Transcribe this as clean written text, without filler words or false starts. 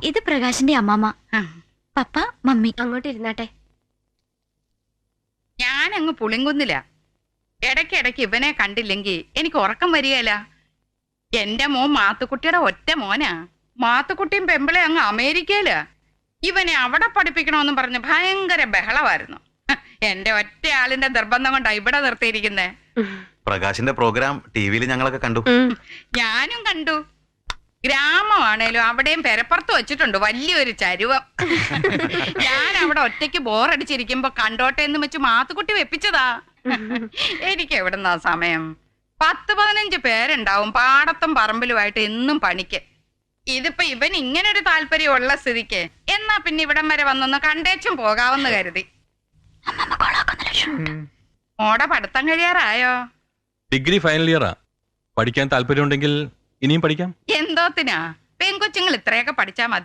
ഇത് പ്രകാശിന്റെ അമ്മാമ്മ. Papa mummy. അങ്ങോട്ട് ഇരുന്നാട്ടെ. ഞാനങ്ങ് പുളിങ്കുന്നില്ല. ഇടയ്ക്കിടയ്ക്ക് ഇവനെ കണ്ടില്ലെങ്കിൽ എനിക്ക് ഉറക്കം വരികയില്ല. എന്റെ മോൻ മാത്തുക്കുട്ടിയുടെ ഒറ്റ മോനാ. മാത്തുക്കുട്ടിയും പെമ്പിളെ അങ്ങ് അമേരിക്കയിലാ. ഇവനെ അവിടെ പഠിപ്പിക്കണമെന്നും പറഞ്ഞ് ഭയങ്കര ബഹളമായിരുന്നു. എന്റെ ഒറ്റ ആളിന്റെ നിർബന്ധം കൊണ്ടാ ഇവിടെ നിർത്തിയിരിക്കുന്നേ. പ്രകാശിന്റെ പ്രോഗ്രാം ടിവിയിൽ ഞങ്ങളൊക്കെ കണ്ടു. ഞാനും കണ്ടു. ഗ്രാമമാണേലും അവിടെയും പെരപ്പുറത്ത് വെച്ചിട്ടുണ്ട് വലിയൊരു ചരുവം. ഞാൻ അവിടെ ഒറ്റയ്ക്ക് ബോറടിച്ചിരിക്കുമ്പോ കണ്ടോട്ടെ എന്ന് വെച്ച് മാത്തുക്കുട്ടി വെപ്പിച്ചതാ. എനിക്ക് എവിടുന്നാ സമയം? 10-15 പേരുണ്ടാവും പാടത്തും പറമ്പിലുമായിട്ട് എന്നും പണിക്ക്. ഇതിപ്പോ ഇവൻ ഇങ്ങനൊരു താല്പര്യമുള്ള സ്ഥിതിക്ക് എന്നാ പിന്നെ ഇവിടം വരെ വന്നൊന്ന് കണ്ടേച്ചും പോകാവെന്ന് കരുതി. മോടെ പഠിത്തം കഴിയാറായോ? ഡിഗ്രി ഫൈനൽ ഇയറാ. പഠിക്കാൻ താല്പര്യമുണ്ടെങ്കിൽ ഇനിയും പഠിക്കാം. എന്തോത്തിനാ? പെൺകൊച്ചുങ്ങൾ ഇത്രയൊക്കെ പഠിച്ചാ മതി.